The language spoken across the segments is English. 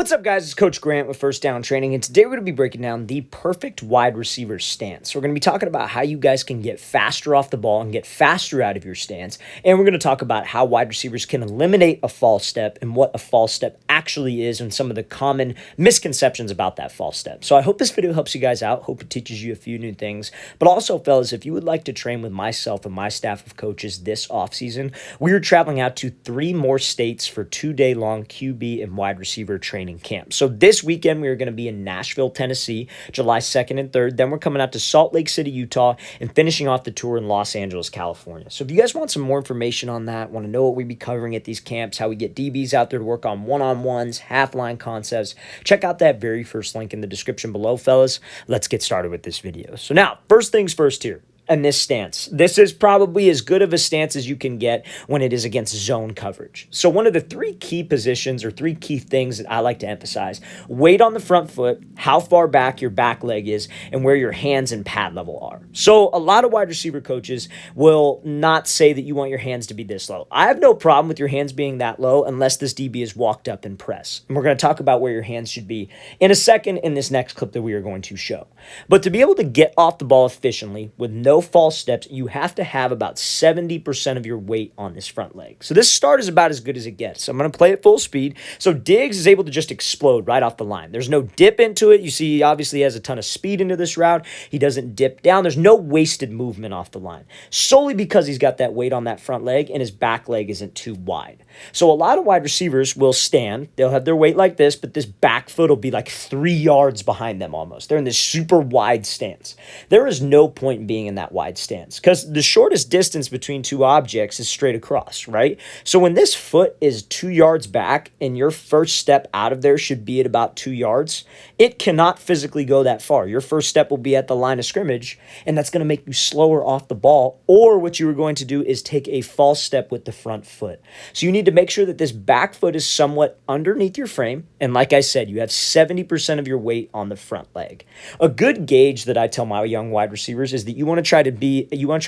What's up, guys? It's Coach Grant with First Down Training, and today we're going to be breaking down the perfect wide receiver stance. We're going to be talking about how you guys can get faster off the ball and get faster out of your stance, and we're going to talk about how wide receivers can eliminate a false step and what a false step actually is and some of the common misconceptions about that false step. So I hope this video helps you guys out. Hope it teaches you a few new things. But also, fellas, if you would like to train with myself and my staff of coaches this offseason, we are traveling out to 3 more states for 2-day-long QB and wide receiver training camp. So this weekend, we are going to be in Nashville, Tennessee, July 2nd and 3rd. Then we're coming out to Salt Lake City, Utah, and finishing off the tour in Los Angeles, California. So if you guys want some more information on that, want to know what we be covering at these camps, how we get DBs out there to work on one-on-ones, half-line concepts, check out that very first link in the description below, fellas. Let's get started with this video. So now, first things first here. And this stance. This is probably as good of a stance as you can get when it is against zone coverage. So one of the 3 key positions or 3 key things that I like to emphasize: weight on the front foot, how far back your back leg is, and where your hands and pad level are. So a lot of wide receiver coaches will not say that you want your hands to be this low. I have no problem with your hands being that low unless this DB is walked up in press. And we're going to talk about where your hands should be in a second in this next clip that we are going to show. But to be able to get off the ball efficiently with no false steps, you have to have about 70% of your weight on this front leg. So this start is about as good as it gets. So I'm going to play at full speed. So Diggs is able to just explode right off the line. There's no dip into it. You see, he obviously has a ton of speed into this route. He doesn't dip down. There's no wasted movement off the line, solely because he's got that weight on that front leg and his back leg isn't too wide. So a lot of wide receivers will stand. They'll have their weight like this, but this back foot will be like 3 yards behind them almost. They're in this super wide stance. There is no point in being in that wide stance because the shortest distance between 2 objects is straight across, right? So when this foot is 2 yards back and your first step out of there should be at about 2 yards, it cannot physically go that far. Your first step will be at the line of scrimmage, and that's going to make you slower off the ball, or what you are going to do is take a false step with the front foot. So you need to make sure that this back foot is somewhat underneath your frame, and like I said, you have 70% of your weight on the front leg. A good gauge that I tell my young wide receivers is that you want to try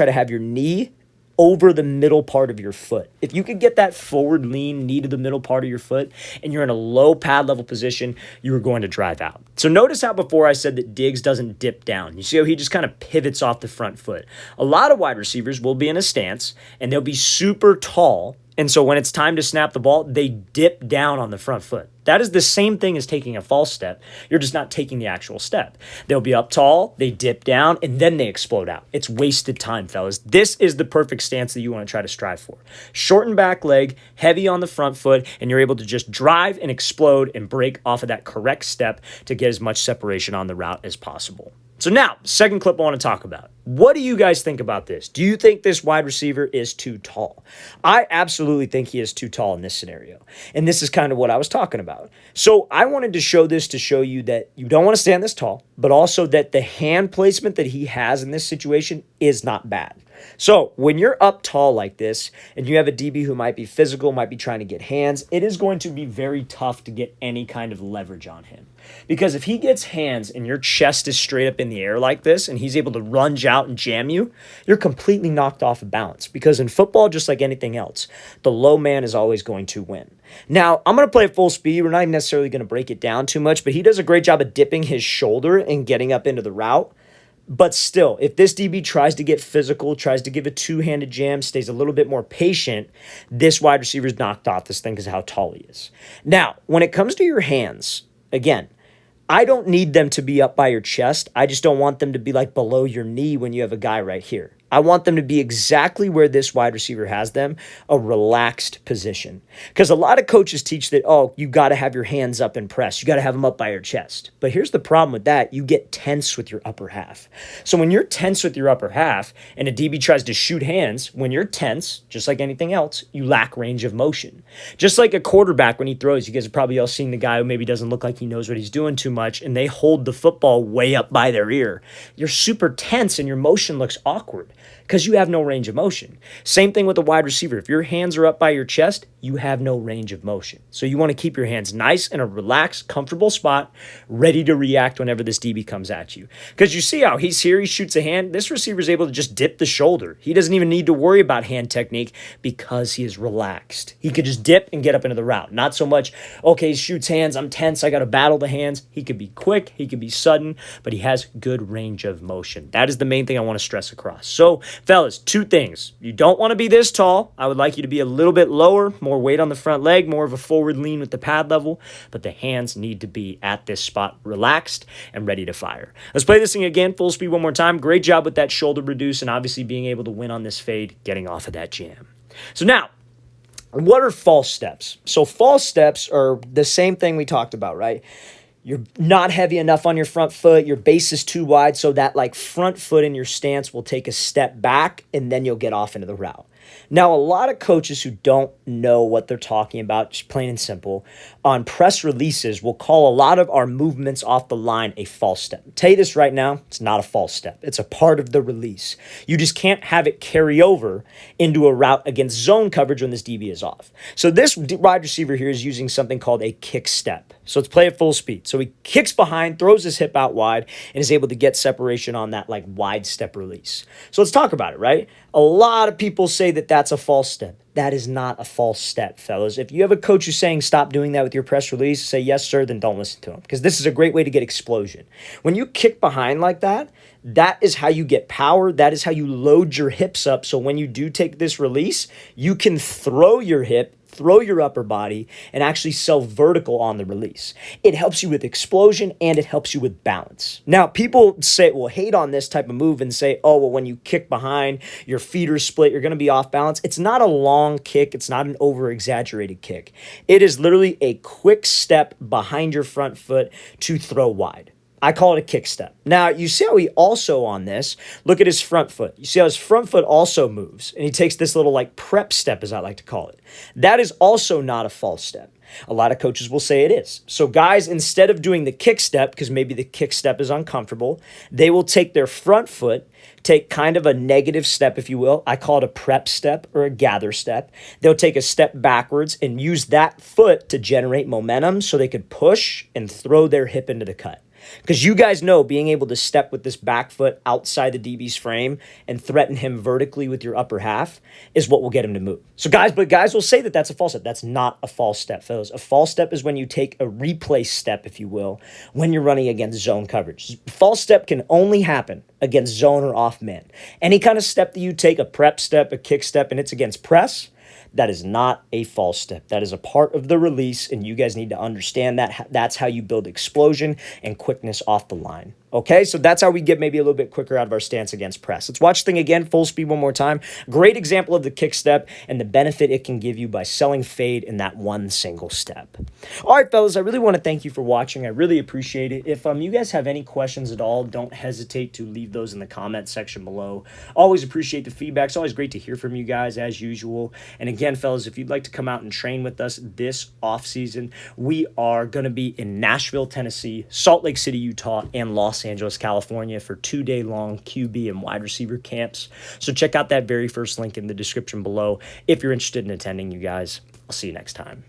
to have your knee over the middle part of your foot. If you could get that forward lean knee to the middle part of your foot and you're in a low pad level position, you are going to drive out. So notice how before I said that Diggs doesn't dip down. You see how he just kind of pivots off the front foot. A lot of wide receivers will be in a stance and they'll be super tall. And so when it's time to snap the ball, they dip down on the front foot. That is the same thing as taking a false step. You're just not taking the actual step. They'll be up tall, they dip down, and then they explode out. It's wasted time, fellas. This is the perfect stance that you want to try to strive for. Shorten back leg, heavy on the front foot, and you're able to just drive and explode and break off of that correct step to get as much separation on the route as possible. So now, second clip I want to talk about. What do you guys think about this? Do you think this wide receiver is too tall? I absolutely think he is too tall in this scenario. And this is kind of what I was talking about. So I wanted to show this to show you that you don't want to stand this tall, but also that the hand placement that he has in this situation is not bad. So when you're up tall like this and you have a DB who might be physical, might be trying to get hands, it is going to be very tough to get any kind of leverage on him. Because if he gets hands and your chest is straight up in the air like this and he's able to lunge out and jam you, you're completely knocked off of balance. Because in football, just like anything else, the low man is always going to win. Now, I'm going to play at full speed. We're not even necessarily going to break it down too much, but he does a great job of dipping his shoulder and getting up into the route. But still, if this DB tries to get physical, tries to give a two-handed jam, stays a little bit more patient, this wide receiver is knocked off this thing because of how tall he is. Now, when it comes to your hands, again, I don't need them to be up by your chest. I just don't want them to be like below your knee when you have a guy right here. I want them to be exactly where this wide receiver has them, a relaxed position. Because a lot of coaches teach that, oh, you got to have your hands up and press. You got to have them up by your chest. But here's the problem with that. You get tense with your upper half. So when you're tense with your upper half and a DB tries to shoot hands, when you're tense, just like anything else, you lack range of motion. Just like a quarterback when he throws, you guys have probably all seen the guy who maybe doesn't look like he knows what he's doing too much, and they hold the football way up by their ear. You're super tense and your motion looks awkward. because you have no range of motion. Same thing with a wide receiver. If your hands are up by your chest, you have no range of motion. So you want to keep your hands nice in a relaxed, comfortable spot, ready to react whenever this DB comes at you. Because you see how he's here, he shoots a hand. This receiver is able to just dip the shoulder. He doesn't even need to worry about hand technique because he is relaxed. He could just dip and get up into the route. Not so much, okay, he shoots hands, I'm tense, I got to battle the hands. He could be quick, he could be sudden, but he has good range of motion. That is the main thing I want to stress across. So, fellas, two things. You don't want to be this tall. I would like you to be a little bit lower, more weight on the front leg, more of a forward lean with the pad level, but the hands need to be at this spot relaxed and ready to fire. Let's play this thing again, full speed one more time. Great job with that shoulder reduce and obviously being able to win on this fade, getting off of that jam. So now, what are false steps? So false steps are the same thing we talked about, right? You're not heavy enough on your front foot. Your base is too wide, so that like front foot in your stance will take a step back, and then you'll get off into the route. Now, a lot of coaches who don't know what they're talking about, just plain and simple, on press releases will call a lot of our movements off the line a false step. I'll tell you this right now, it's not a false step. It's a part of the release. You just can't have it carry over into a route against zone coverage when this DB is off. So this wide receiver here is using something called a kick step. So let's play at full speed. So he kicks behind, throws his hip out wide, and is able to get separation on that like wide step release. So let's talk about it, right? A lot of people say that that's a false step. That is not a false step, fellas. If you have a coach who's saying stop doing that with your press release, say yes, sir, then don't listen to him, because this is a great way to get explosion. When you kick behind like that, that is how you get power. That is how you load your hips up. So when you do take this release, you can throw your hip, throw your upper body, and actually sell vertical on the release. It helps you with explosion and it helps you with balance. Now, people will hate on this type of move and say, oh, well, when you kick behind, your feet are split, you're going to be off balance. It's not a long kick. It's not an over-exaggerated kick. It is literally a quick step behind your front foot to throw wide. I call it a kick step. Now, you see how he also on this, look at his front foot. You see how his front foot also moves, and he takes this little like prep step, as I like to call it. That is also not a false step. A lot of coaches will say it is. So guys, instead of doing the kick step, because maybe the kick step is uncomfortable, they will take their front foot, take kind of a negative step, if you will. I call it a prep step or a gather step. They'll take a step backwards and use that foot to generate momentum so they could push and throw their hip into the cut. Because you guys know being able to step with this back foot outside the DB's frame and threaten him vertically with your upper half is what will get him to move. So guys will say that that's a false step. That's not a false step, fellas. A false step is when you take a replay step, if you will, when you're running against zone coverage. False step can only happen against zone or off man. Any kind of step that you take, a prep step, a kick step, and it's against press, that is not a false step. That is a part of the release, and you guys need to understand that. That's how you build explosion and quickness off the line. Okay, so that's how we get maybe a little bit quicker out of our stance against press. Let's watch the thing again, full speed one more time. Great example of the kick step and the benefit it can give you by selling fade in that one single step. All right, fellas, I really want to thank you for watching. I really appreciate it. If you guys have any questions at all, don't hesitate to leave those in the comment section below. Always appreciate the feedback. It's always great to hear from you guys as usual. And again, fellas, if you'd like to come out and train with us this off season, we are going to be in Nashville, Tennessee, Salt Lake City, Utah, and Los Angeles, California for 2-day-long QB and wide receiver camps. So check out that very first link in the description below if you're interested in attending, you guys. I'll see you next time.